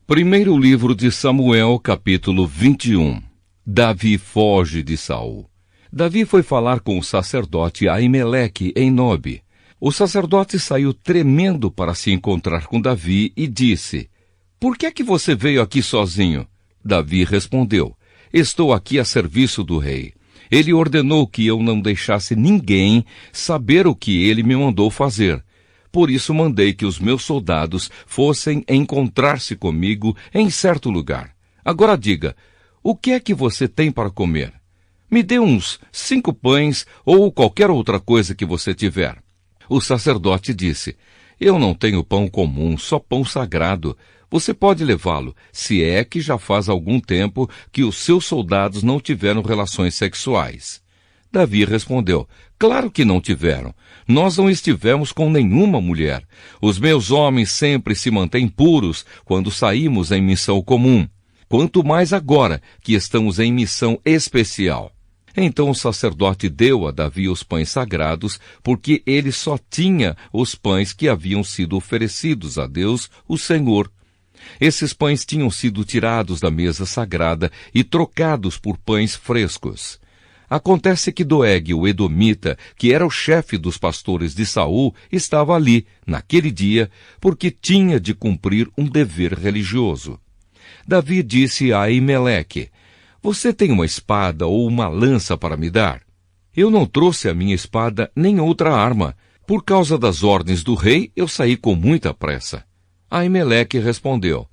Primeiro livro de Samuel, capítulo 21. Davi foge de Saul. Davi foi falar com o sacerdote Aimeleque em Nobe. O sacerdote saiu tremendo para se encontrar com Davi e disse: "Por que é que você veio aqui sozinho?" Davi respondeu: "Estou aqui a serviço do rei. Ele ordenou que eu não deixasse ninguém saber o que ele me mandou fazer. Por isso mandei que os meus soldados fossem encontrar-se comigo em certo lugar. Agora diga, o que é que você tem para comer? Me dê uns 5 pães ou qualquer outra coisa que você tiver." O sacerdote disse: "Eu não tenho pão comum, só pão sagrado. Você pode levá-lo, se é que já faz algum tempo que os seus soldados não tiveram relações sexuais." Davi respondeu: "Claro que não tiveram. Nós não estivemos com nenhuma mulher. Os meus homens sempre se mantêm puros quando saímos em missão comum. Quanto mais agora que estamos em missão especial." Então o sacerdote deu a Davi os pães sagrados, porque ele só tinha os pães que haviam sido oferecidos a Deus, o Senhor. Esses pães tinham sido tirados da mesa sagrada e trocados por pães frescos. Acontece que Doeg, o edomita, que era o chefe dos pastores de Saul, estava ali, naquele dia, porque tinha de cumprir um dever religioso. Davi disse a Aimeleque: "Você tem uma espada ou uma lança para me dar?" "Eu não trouxe a minha espada nem outra arma. Por causa das ordens do rei, eu saí com muita pressa." Aimeleque respondeu: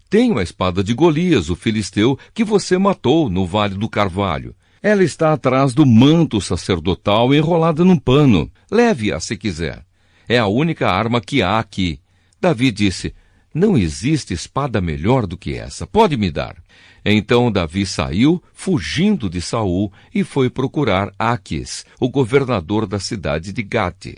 "Tenho a espada de Golias, o filisteu, que você matou no Vale do Carvalho. Ela está atrás do manto sacerdotal enrolada num pano. Leve-a se quiser. É a única arma que há aqui." Davi disse: "Não existe espada melhor do que essa. Pode me dar." Então Davi saiu, fugindo de Saul, e foi procurar Aquis, o governador da cidade de Gate.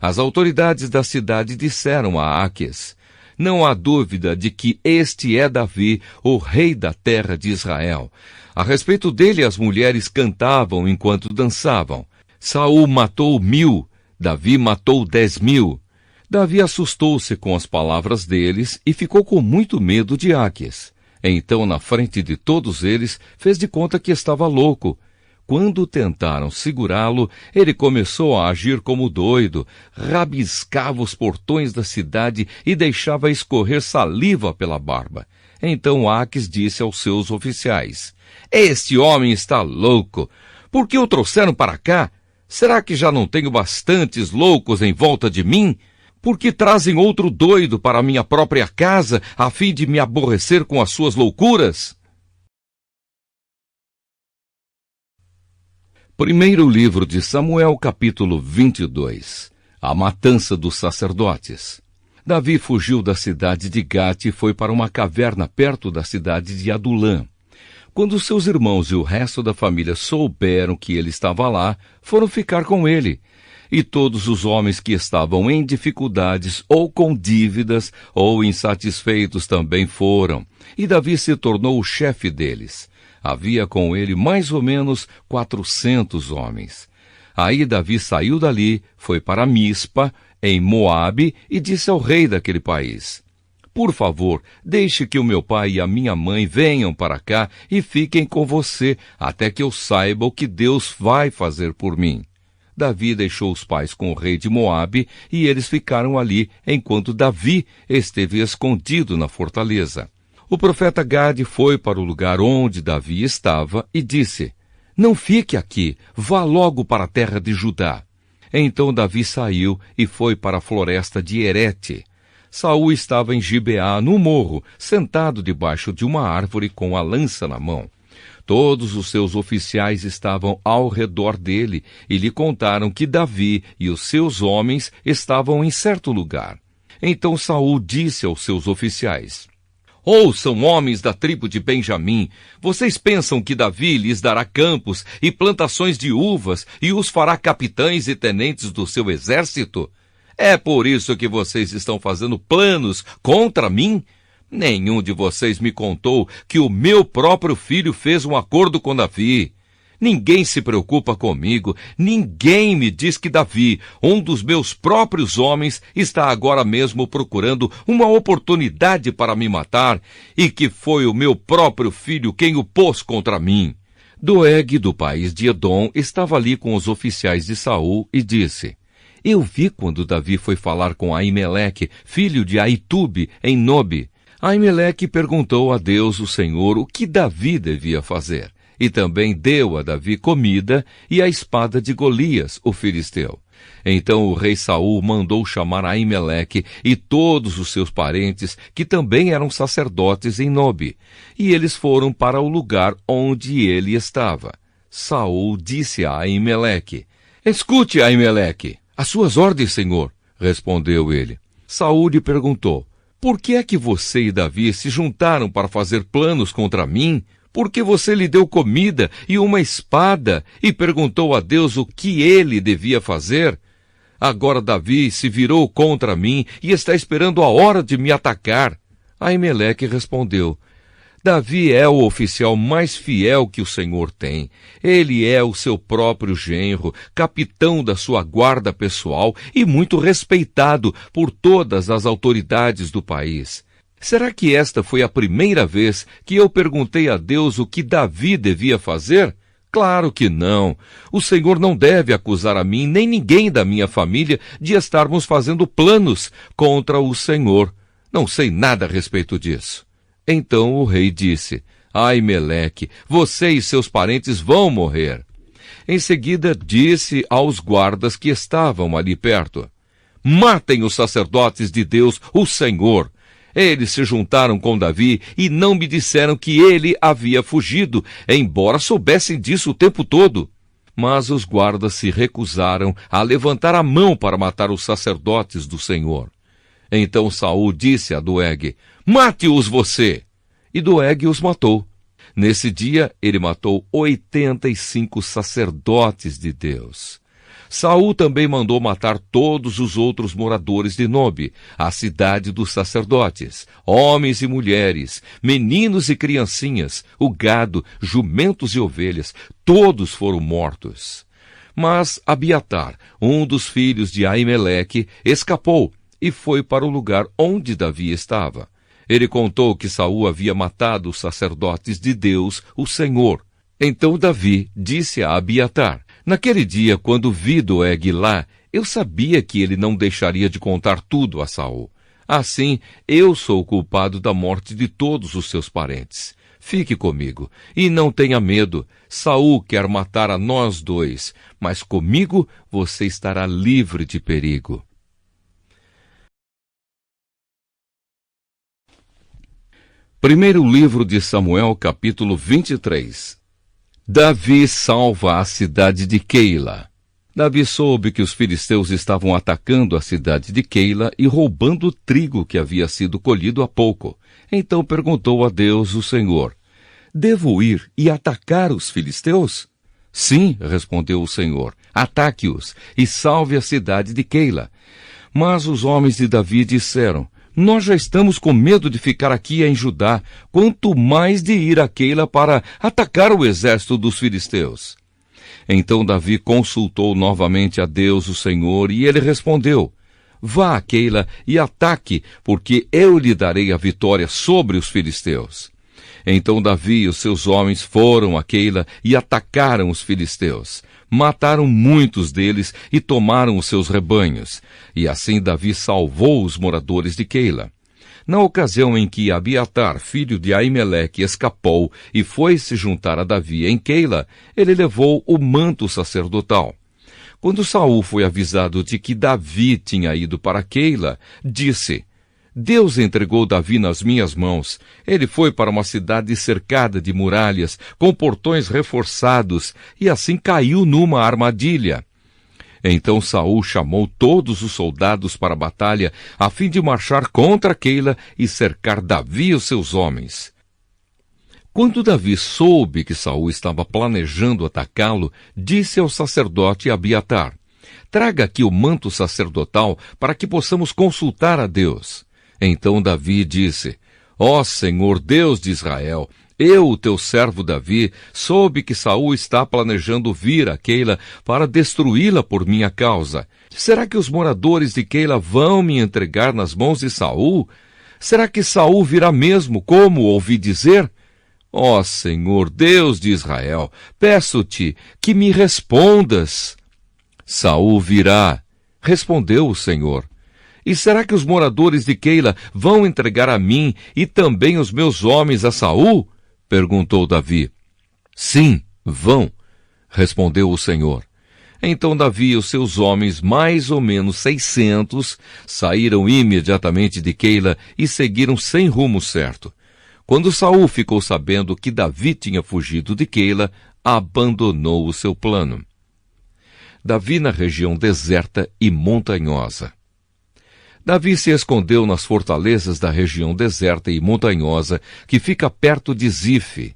As autoridades da cidade disseram a Aquis: "Não há dúvida de que este é Davi, o rei da terra de Israel. A respeito dele, as mulheres cantavam enquanto dançavam. Saul matou 1000, Davi matou 10.000. Davi assustou-se com as palavras deles e ficou com muito medo de Aquis. Então, na frente de todos eles, fez de conta que estava louco. Quando tentaram segurá-lo, ele começou a agir como doido, rabiscava os portões da cidade e deixava escorrer saliva pela barba. Então Aquis disse aos seus oficiais: "Este homem está louco. Por que o trouxeram para cá? Será que já não tenho bastantes loucos em volta de mim? Por que trazem outro doido para minha própria casa, a fim de me aborrecer com as suas loucuras?" Primeiro livro de Samuel, capítulo 22. A matança dos sacerdotes. Davi fugiu da cidade de Gate e foi para uma caverna perto da cidade de Adulã. Quando seus irmãos e o resto da família souberam que ele estava lá, foram ficar com ele. E todos os homens que estavam em dificuldades, ou com dívidas, ou insatisfeitos também foram. E Davi se tornou o chefe deles. Havia com ele mais ou menos 400 homens. Aí Davi saiu dali, foi para Mispa, em Moabe, e disse ao rei daquele país: "Por favor, deixe que o meu pai e a minha mãe venham para cá e fiquem com você, até que eu saiba o que Deus vai fazer por mim." Davi deixou os pais com o rei de Moabe, e eles ficaram ali, enquanto Davi esteve escondido na fortaleza. O profeta Gade foi para o lugar onde Davi estava e disse: "Não fique aqui, vá logo para a terra de Judá." Então Davi saiu e foi para a floresta de Herete. Saul estava em Gibeá, no morro, sentado debaixo de uma árvore com a lança na mão. Todos os seus oficiais estavam ao redor dele e lhe contaram que Davi e os seus homens estavam em certo lugar. Então Saul disse aos seus oficiais: "Ouçam, homens da tribo de Benjamim, vocês pensam que Davi lhes dará campos e plantações de uvas e os fará capitães e tenentes do seu exército? É por isso que vocês estão fazendo planos contra mim? Nenhum de vocês me contou que o meu próprio filho fez um acordo com Davi. Ninguém se preocupa comigo, ninguém me diz que Davi, um dos meus próprios homens, está agora mesmo procurando uma oportunidade para me matar, e que foi o meu próprio filho quem o pôs contra mim. Doeg, do país de Edom, estava ali com os oficiais de Saul e disse: Eu vi quando Davi foi falar com Aimeleque, filho de Aitube, em Nobe. Aimeleque perguntou a Deus, o Senhor, o que Davi devia fazer. E também deu a Davi comida e a espada de Golias, o filisteu. Então o rei Saul mandou chamar Aimeleque e todos os seus parentes, que também eram sacerdotes em Nobe, e eles foram para o lugar onde ele estava. Saul disse a Aimeleque: Escute, Aimeleque, as suas ordens, senhor, respondeu ele. Saul lhe perguntou: Por que é que você e Davi se juntaram para fazer planos contra mim? Porque você lhe deu comida e uma espada e perguntou a Deus o que ele devia fazer? Agora Davi se virou contra mim e está esperando a hora de me atacar. Aimeleque respondeu: Davi é o oficial mais fiel que o Senhor tem. Ele é o seu próprio genro, capitão da sua guarda pessoal e muito respeitado por todas as autoridades do país. Será que esta foi a primeira vez que eu perguntei a Deus o que Davi devia fazer? Claro que não. O Senhor não deve acusar a mim nem ninguém da minha família de estarmos fazendo planos contra o Senhor. Não sei nada a respeito disso. Então o rei disse: Aimeleque, você e seus parentes vão morrer. Em seguida disse aos guardas que estavam ali perto: Matem os sacerdotes de Deus, o Senhor. Eles se juntaram com Davi e não me disseram que ele havia fugido, embora soubessem disso o tempo todo. Mas os guardas se recusaram a levantar a mão para matar os sacerdotes do Senhor. Então Saul disse a Doeg: Mate-os você! E Doeg os matou. Nesse dia ele matou 85 sacerdotes de Deus. Saul também mandou matar todos os outros moradores de Nobe, a cidade dos sacerdotes, homens e mulheres, meninos e criancinhas, o gado, jumentos e ovelhas, todos foram mortos. Mas Abiatar, um dos filhos de Aimeleque, escapou e foi para o lugar onde Davi estava. Ele contou que Saul havia matado os sacerdotes de Deus, o Senhor. Então Davi disse a Abiatar: Naquele dia, quando vi Doeg lá, eu sabia que ele não deixaria de contar tudo a Saul. Assim, eu sou o culpado da morte de todos os seus parentes. Fique comigo, e não tenha medo. Saul quer matar a nós dois, mas comigo você estará livre de perigo. Primeiro livro de Samuel, capítulo 23. Davi salva a cidade de Keila. Davi soube que os filisteus estavam atacando a cidade de Keila e roubando o trigo que havia sido colhido há pouco. Então perguntou a Deus, o Senhor: Devo ir e atacar os filisteus? Sim, respondeu o Senhor, ataque-os e salve a cidade de Keila. Mas os homens de Davi disseram: Nós já estamos com medo de ficar aqui em Judá, quanto mais de ir a Keila para atacar o exército dos filisteus. Então Davi consultou novamente a Deus, o Senhor, e ele respondeu: Vá a Keila e ataque, porque eu lhe darei a vitória sobre os filisteus. Então Davi e os seus homens foram a Keila e atacaram os filisteus. Mataram muitos deles e tomaram os seus rebanhos. E assim Davi salvou os moradores de Keila. Na ocasião em que Abiatar, filho de Aimeleque, escapou e foi se juntar a Davi em Keila, ele levou o manto sacerdotal. Quando Saul foi avisado de que Davi tinha ido para Keila, disse: Deus entregou Davi nas minhas mãos. Ele foi para uma cidade cercada de muralhas, com portões reforçados, e assim caiu numa armadilha. Então Saul chamou todos os soldados para a batalha, a fim de marchar contra Keila e cercar Davi e os seus homens. Quando Davi soube que Saul estava planejando atacá-lo, disse ao sacerdote Abiatar: Traga aqui o manto sacerdotal para que possamos consultar a Deus. Então Davi disse: Ó Senhor Deus de Israel, Eu, teu servo Davi, soube que Saul está planejando vir a Keila para destruí-la por minha causa. Será que os moradores de Keila vão me entregar nas mãos de Saul? Será que Saul virá mesmo, como ouvi dizer? Ó Senhor, Deus de Israel, peço-te que me respondas. Saul virá, respondeu o Senhor. E será que os moradores de Keila vão entregar a mim e também os meus homens a Saul? Perguntou Davi. Sim, vão, respondeu o Senhor. Então Davi e os seus homens, mais ou menos 600, saíram imediatamente de Keila e seguiram sem rumo certo. Quando Saul ficou sabendo que Davi tinha fugido de Keila, abandonou o seu plano. Davi na região deserta e montanhosa. Davi se escondeu nas fortalezas da região deserta e montanhosa que fica perto de Zife.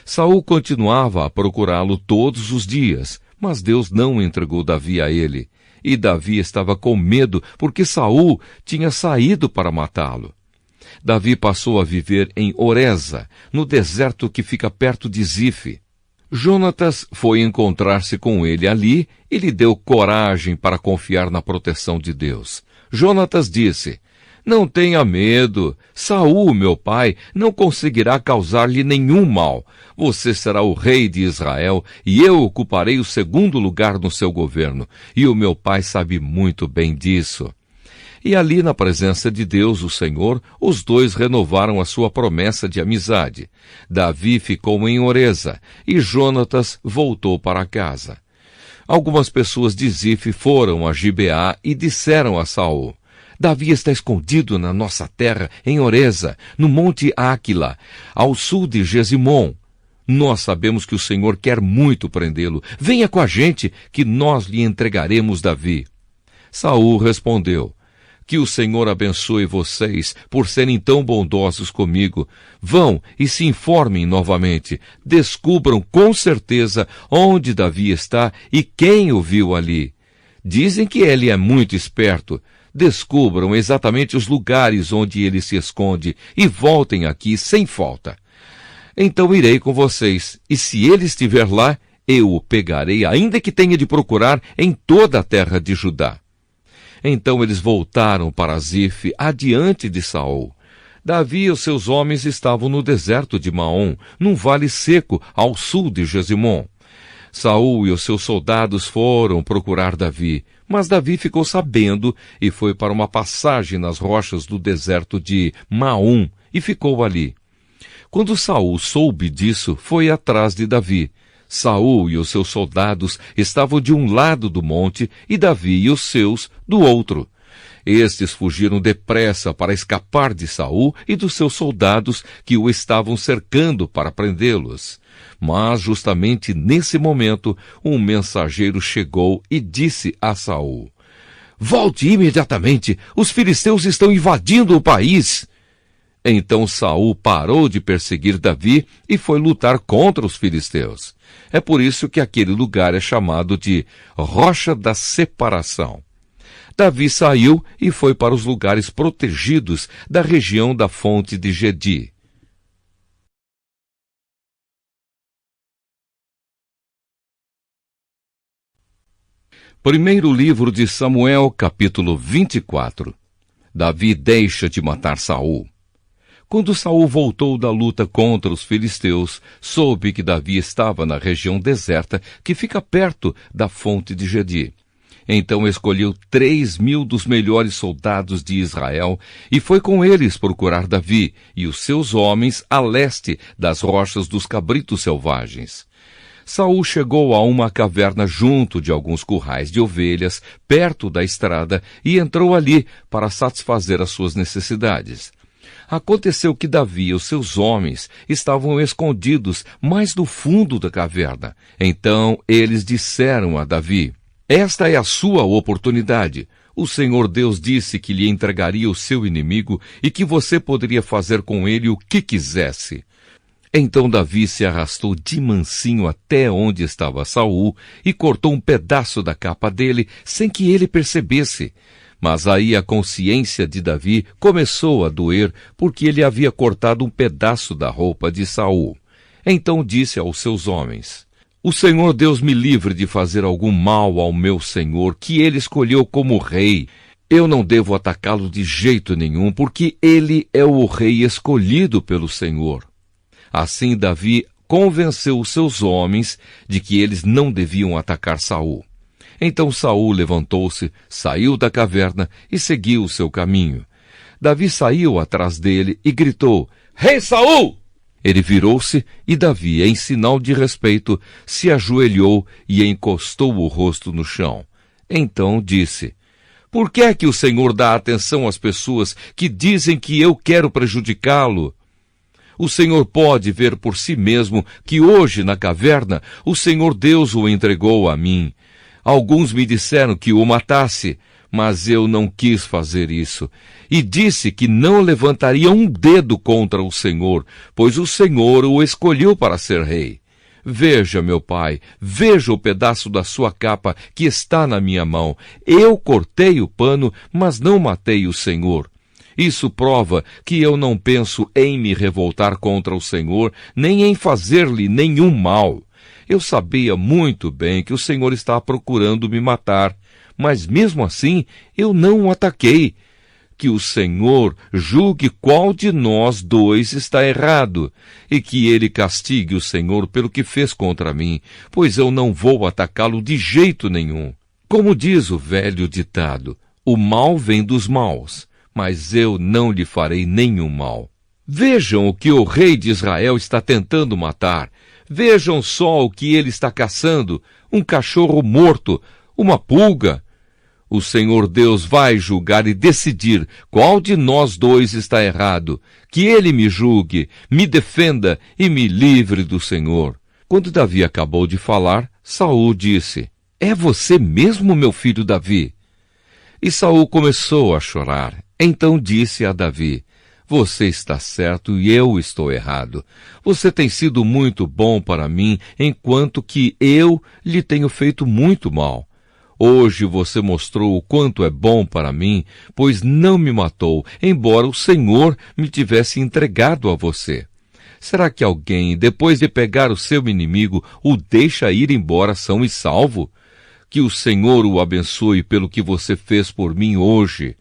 Saul continuava a procurá-lo todos os dias, mas Deus não entregou Davi a ele. E Davi estava com medo porque Saul tinha saído para matá-lo. Davi passou a viver em Oreza, no deserto que fica perto de Zife. Jonatas foi encontrar-se com ele ali e lhe deu coragem para confiar na proteção de Deus. Jonatas disse, não tenha medo, Saul, meu pai, não conseguirá causar-lhe nenhum mal. Você será o rei de Israel e eu ocuparei o segundo lugar no seu governo. E o meu pai sabe muito bem disso. E ali na presença de Deus, o Senhor, os dois renovaram a sua promessa de amizade. Davi ficou em Oreza e Jonatas voltou para casa. Algumas pessoas de Zife foram a Gibeá e disseram a Saul, Davi está escondido na nossa terra, em Oreza, no monte Áquila, ao sul de Gesimom. Nós sabemos que o Senhor quer muito prendê-lo. Venha com a gente, que nós lhe entregaremos Davi. Saul respondeu, que o Senhor abençoe vocês por serem tão bondosos comigo. Vão e se informem novamente. Descubram com certeza onde Davi está e quem o viu ali. Dizem que ele é muito esperto. Descubram exatamente os lugares onde ele se esconde e voltem aqui sem falta. Então irei com vocês, e se ele estiver lá, eu o pegarei, ainda que tenha de procurar em toda a terra de Judá. Então eles voltaram para Zife, adiante de Saul. Davi e os seus homens estavam no deserto de Maom, num vale seco ao sul de Gesimom. Saul e os seus soldados foram procurar Davi, mas Davi ficou sabendo e foi para uma passagem nas rochas do deserto de Maom e ficou ali. Quando Saul soube disso, foi atrás de Davi. Saul e os seus soldados estavam de um lado do monte e Davi e os seus do outro. Estes fugiram depressa para escapar de Saul e dos seus soldados que o estavam cercando para prendê-los. Mas justamente nesse momento, um mensageiro chegou e disse a Saul, volte imediatamente, os filisteus estão invadindo o país. Então Saul parou de perseguir Davi e foi lutar contra os filisteus. É por isso que aquele lugar é chamado de Rocha da Separação. Davi saiu e foi para os lugares protegidos da região da fonte de Gedi. Primeiro livro de Samuel, capítulo 24. Davi deixa de matar Saul. Quando Saul voltou da luta contra os filisteus, soube que Davi estava na região deserta que fica perto da fonte de Gedi. Então escolheu 3.000 dos melhores soldados de Israel e foi com eles procurar Davi e os seus homens a leste das rochas dos cabritos selvagens. Saul chegou a uma caverna junto de alguns currais de ovelhas, perto da estrada, e entrou ali para satisfazer as suas necessidades. Aconteceu que Davi e os seus homens estavam escondidos mais no fundo da caverna. Então eles disseram a Davi, esta é a sua oportunidade. O Senhor Deus disse que lhe entregaria o seu inimigo e que você poderia fazer com ele o que quisesse. Então Davi se arrastou de mansinho até onde estava Saul e cortou um pedaço da capa dele sem que ele percebesse. Mas aí a consciência de Davi começou a doer porque ele havia cortado um pedaço da roupa de Saul. Então disse aos seus homens: O Senhor Deus me livre de fazer algum mal ao meu senhor, que ele escolheu como rei. Eu não devo atacá-lo de jeito nenhum, porque ele é o rei escolhido pelo Senhor. Assim Davi convenceu os seus homens de que eles não deviam atacar Saul. Então Saul levantou-se, saiu da caverna e seguiu o seu caminho. Davi saiu atrás dele e gritou: Rei Saul! Ele virou-se e Davi, em sinal de respeito, se ajoelhou e encostou o rosto no chão. Então disse: Por que é que o Senhor dá atenção às pessoas que dizem que eu quero prejudicá-lo? O Senhor pode ver por si mesmo que hoje na caverna o Senhor Deus o entregou a mim. Alguns me disseram que o matasse, mas eu não quis fazer isso. E disse que não levantaria um dedo contra o Senhor, pois o Senhor o escolheu para ser rei. Veja, meu pai, veja o pedaço da sua capa que está na minha mão. Eu cortei o pano, mas não matei o Senhor. Isso prova que eu não penso em me revoltar contra o Senhor, nem em fazer-lhe nenhum mal. Eu sabia muito bem que o Senhor está procurando me matar, mas mesmo assim eu não o ataquei. Que o Senhor julgue qual de nós dois está errado, e que ele castigue o Senhor pelo que fez contra mim, pois eu não vou atacá-lo de jeito nenhum. Como diz o velho ditado, o mal vem dos maus, mas eu não lhe farei nenhum mal. Vejam o que o rei de Israel está tentando matar. Vejam só o que ele está caçando, um cachorro morto, uma pulga. O Senhor Deus vai julgar e decidir qual de nós dois está errado. Que ele me julgue, me defenda e me livre do Senhor. Quando Davi acabou de falar, Saul disse: É você mesmo, meu filho Davi? E Saul começou a chorar. Então disse a Davi: Você está certo e eu estou errado. Você tem sido muito bom para mim, enquanto que eu lhe tenho feito muito mal. Hoje você mostrou o quanto é bom para mim, pois não me matou, embora o Senhor me tivesse entregado a você. Será que alguém, depois de pegar o seu inimigo, o deixa ir embora são e salvo? Que o Senhor o abençoe pelo que você fez por mim hoje.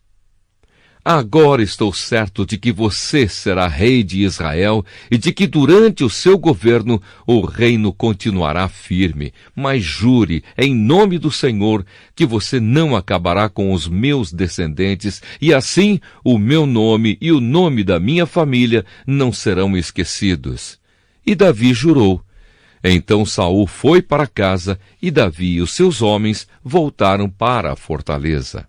Agora estou certo de que você será rei de Israel e de que durante o seu governo o reino continuará firme. Mas jure, em nome do Senhor, que você não acabará com os meus descendentes e assim o meu nome e o nome da minha família não serão esquecidos. E Davi jurou. Então Saul foi para casa e Davi e os seus homens voltaram para a fortaleza.